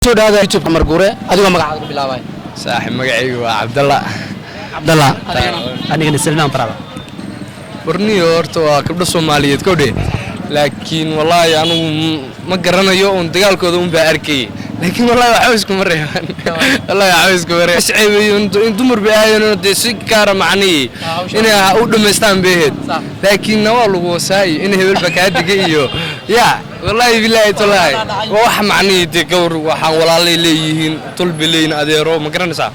soo dhawaada YouTube Qamar Guure adigoo magacaaga bilaabay saaxiib magacaygu waa Cabdalla anigana Salmaan Farada warniyo horta waa gabdho Soomaaliyeed kowdhe laakiin wallahi anigu ma garanayo oo dagaalkooda baa arkay laakiin wallahi waxa isku mareeyaan wallahi waxa isku mareeyaan shacaybiyo in dumar bay ahaayeen oo si gaar macni inay u dhameystaan beehed laakiin waa lagu wasaay in hebel bakaadiga iyo والله بالله تلاي وح معني تكور وحن والله ليهين طلب لين أديرو ما قرنسا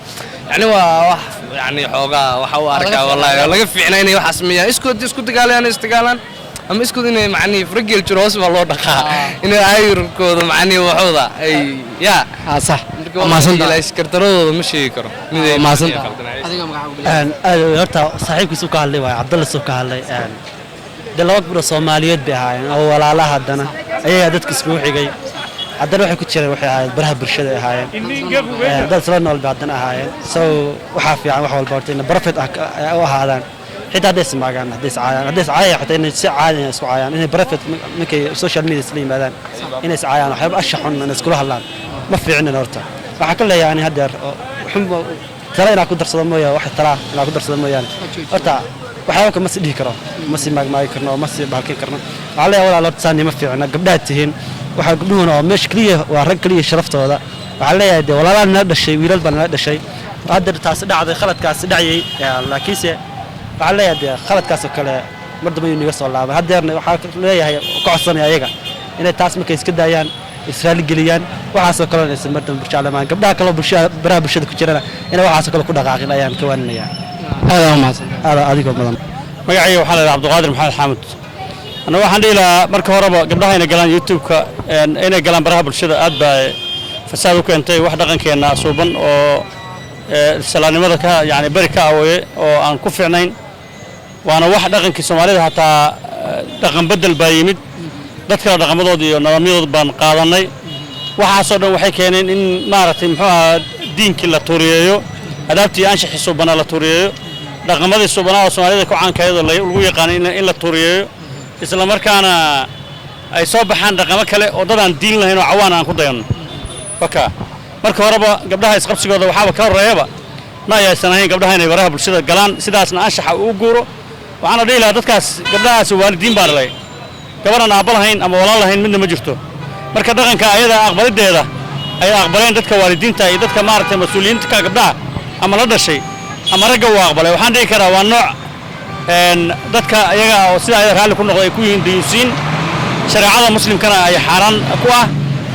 يعني وح يعني حوجا وحوا أركا والله والله في عنيني وحسمية اسكت قالين استقالن أما اسكت إنه معني فرجل تروس والله دخا إنه عاير كود معني وحوضة أي صح ما صنت لا سكرترو مشي كرو ما صنت horta saaxiibkiisu ka hadlay waa Cabdalla soo ka hadlay dalawad buro Soomaaliyeed bay ahaayeen oo walaalaha hadana ayaga dadka isku xigay hadana waxay ku jireen waxay ahaayeen baraha bulshada ahaayeen dad soo nool badan ahaayeen soo waxa fiican wax walba horta in profit ah oo ahaadaan xitaa hadday ismaagaan hadday caayaan xitaa inay si caadi ah isku caayaan inay profit markay social media isla yimaadaan inay caayaan waxba ashaxun in isku hadlaan ma fiicna horta waxa kale yaani hadeer xumbo tala ina ku darsado mooyaa wax tala ina ku darsado mooyaan horta waxaa ka mas dhihi karo mas maagmaay karno mas baalkin karno walaal walaal taan ma fiicna gabdhaha tihiin waxa gabdhuhuna oo meesh kaliya waa rag kaliya sharaftooda waxa leeyahay walaalana dhashay wiilal baan la dhashay hadda taas dhacday khaladkaas dhacay laakiin se waxa leeyahay khaladkaas kale mardaba inuu soo laabay hadeerna waxa leeyahay ku codsanay ayaga inay taas markay iska daayaan Israel geliyaan waxaas kale inay mardaba bulshada gabdhaha kale bulshada baraha bulshada ku jirana inay waxaas kale ku dhaqaaqin ayaan ka waaninayaa هذا أديكم بدن magacayga waxaan leeyahay Cabduqaadir Maxamed Xamed ana waxaan dhiilaa marka horeba gabdhaha inay galaan YouTube-ka inay galaan baraha bulshada aad baa fasaad u keentay wax dhaqankeena suuban oo salaanimada ka yaani bari ka awooye oo aan ku fiicnayn waana wax dhaqankii Soomaalida hataa dhaqan bedel baa yimid dadka dhaqamadooda iyo nidaamyadooda baan qaadanay waxaas oo dhan waxay keeneen in maaragtay muxuu ahaa diinkii la tuuriyeeyo adaabtii anshaxii suubana la tuuriyeeyo dhaqamadii suubanaha Soomaalida ku caankaayada lagu yaqaan in la tuuriyeeyo isla markaana ay soo baxaan dhaqamo kale oo dad aan diin lahayn oo cawaan aan ku dayano marka horeba gabdhaha isqabsigooda waxaaba ka horeeyaba ma ayaysanayn gabdhaha inay baraha bulshada galaan sidaasna anshaxa u guuro waxaana dhiilaa dadkaas gabdhahaas waalidiin baan leh gabaran aabba lahayn ama walaal lahayn midna ma jirto marka dhaqanka ayada aqbalideeda ay aqbaleen dadka waalidiinta iyo dadka maartay mas'uuliyiinta ka gabdhaha ama la dhashay ama ragga waa aqbalay waxaan dhigi karaa waa nooc dadka ayaga oo sida ay raali ku noqday ku yihiin diyuusiin shariicada muslimkana ay xaraan ku ah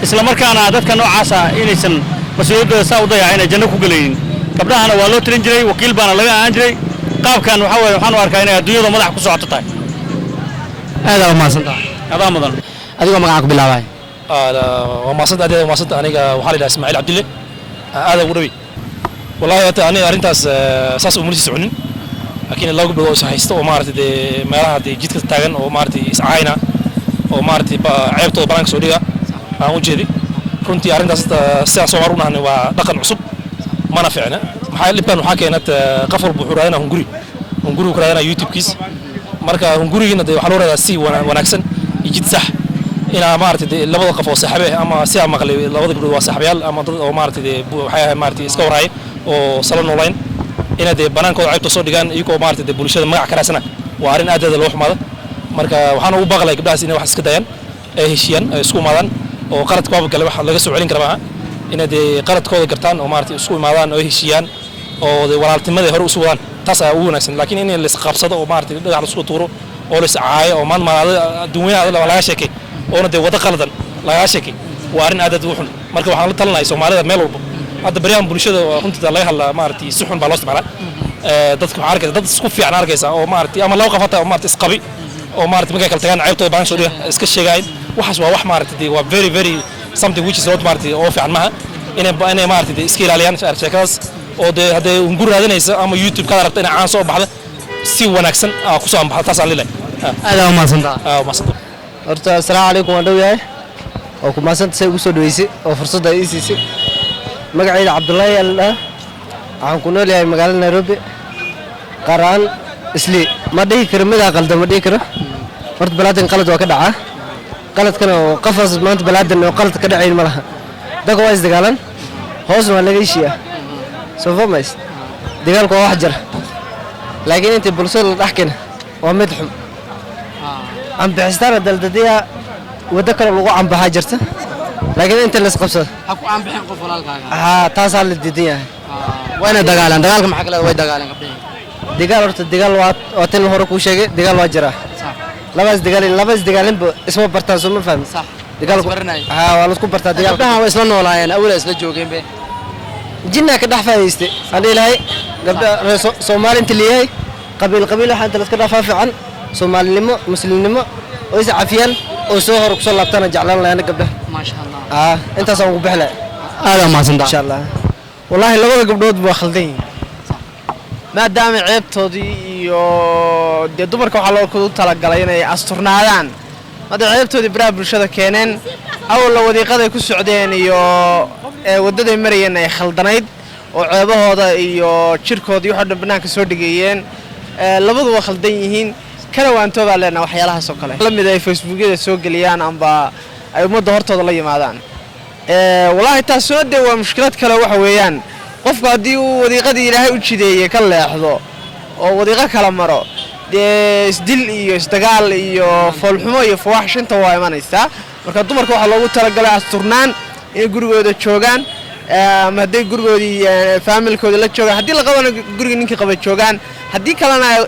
isla markaana dadka noocaas ah inaysan mas'uuliyadooda saa u dayaceen janno ku galayeen gabdhahana waa loo tirin jiray wakiil baana laga aan jiray qaabkan waxa weeye waxaan u arkaa inay adduunyada madax ku socoto tahay aad ma santaa aad mudan adigoo magacaaga bilaabay وما صدق هذا وما صدق أنا وحالي إسماعيل عبد الله هذا وربي والله أنا أرنتاس أساس أموري سعونين لكن الله قبل وسحيسته ومارتي دي مالها دي جيت كتاعن ومارتي إسعاينا ومارتي عيبته برانك سعودية أنا وجدي كنت أرنتاس ساعة صورنا هن ودقن عصب ما نفعنا محل اللي كانوا حكينا قفل بحورنا هنجري كرانا يوتيوب كيس مركا هنجري هنا دي حلورة سي ونكسن يجيت صح إن مارتي لبض قفوا صحبه أما ساعة مقلي لبض قبل وصحبيال أما أو مارتي وحياة مارتي إسكور هاي أو صالون أونلاين إن ده بنان كود عيب تصور دجان يكو مارتي ده بوليشة مع كراسنا وعارين أداة اللوح ماذا مركا وحنا وبغلا قبل هسينا واحد سكديان هشيان سكو ماذا وقرت كواب قال واحد لقى سعودين كرمها إن ده قرت كود قرتان أو مارتي سكو ماذا أو هشيان أو ده ورالت ماذا هرو سوان تاسع ونكسن لكن إن اللي سقابصة أو مارتي ده على سكو تورو أو لسعاي أو ما دوين هذا ولا شيء oo de wada qaldan laga sheekay waa arin aad u xun marka waxaan la talinayaa Soomaalida meel walba hadda bariyaan bulshada runtii laga hadlaa maartay si xun baa loo isticmaalaa dadku waxaan arkay dad isku fiican arkaysa oo maartay ama loo qafata oo maartay isqabi oo maartay markay kala tagaan ceebtooda baan Suudiya iska sheegay waxaas waa wax maartay waa very something which is not maartay oo fiican maaha inay maartay iska ilaaliyaan sheekadaas oo de hadday ungur raadinaysa ama YouTube ka rabta inay caan soo baxdo si wanaagsan ku soo baxdo taas aan leeyahay aad ma santaa horta assalaamu calaykum waan dhawahay oo ku maasanta say ugu soo dhaweysay oo fursadda ay siisay magacayda Cabdullaahi Allah waxaan ku noolahay magaalada Nairobi qaraan isli ma dhihi karo mid qaldan ma dhihi karo horta balaadan qalad waa ka dhacaa qaladkana oo qafas maanta balaadan oo qalad ka dhacayn ma laha dadka waa isdagaalan hoosna waa laga heshiiyaa soo fahmays dagaalku waa wax jira laakiin inta bulshada la dhaxkina waa mid xun ambixistaan daldadiya wada kale lagu ambaxa jirta laakiin inta la isqabsado ha ku ambixin qof walaalkaaga taas la diidan yahay wayna dagaalan dagaalka maxaa kale way dagaalan gabdhaha dagaal horta dagaal waa tan hore ku sheegay dagaal waa jira labas dagaalinba isma bartaan soo ma fahmi صح dagaalku waa la isku bartaa dagaalka gabdhaha way isla noolaayeen awal isla joogeen be jinna ka dhax faa'iistay aan ilaahay gabdha Soomaaliinta leeyahay qabiil waxa inta la iska dhaafaa fiican Soomaalinimo muslimnimo oo is cafiyaan oo soo hor ku soo laabtana jeclaan lahayn gabdhaha ma sha Allah intaas aan ugu bixlaa aad ma santaa insha Allah wallahi labada gabdhood waa khaldan yihiin maadaama ceebtoodii iyo dee dumarka waxaa loo ku talagalay inay asturnaadaan hadda ceebtoodii baraha bulshada keeneen awalna wadiiqaday ku socdeen iyo wadaday marayeen ay khaldanayd oo ceebahooda iyo jirkooda iyo waxa dhan banaanka soo dhigeeyeen labadu waa khaldan yihiin kana waantooda leena waxyaalahaas oo kale la mid ay facebookyada soo galiyaan amba ay ummadda hortooda la yimaadaan wallahi taas soo dee waa mushkilad kale waxa weeyaan qofku haddii uu wadiiqadii ilaahay u jideeyey ka leexdo oo wadiiqo kala maro dee isdil iyo isdagaal iyo foolxumo iyo fawaaxshinta waa imanaysaa marka dumarka waxaa loogu talagalay asturnaan inay gurigooda joogaan ama hadday gurigoodii faamilkooda la joogaan haddii la qabana guriga ninkii qaba joogaan haddii kalena ay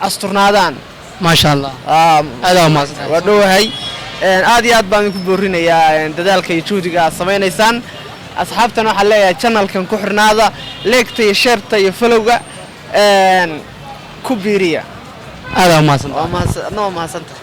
asturnaadaan ma sha Allah aad ma santaa waa dhowahay aad iyo aad baan ku boorinayaa dadaalka iyo juhdiga aad samaynaysaan asxaabtan waxaa leeyahay channelkan ku xirnaada leegta iyo sheerta iyo followga ku biiriya aad ma santaa waa mahadsantahay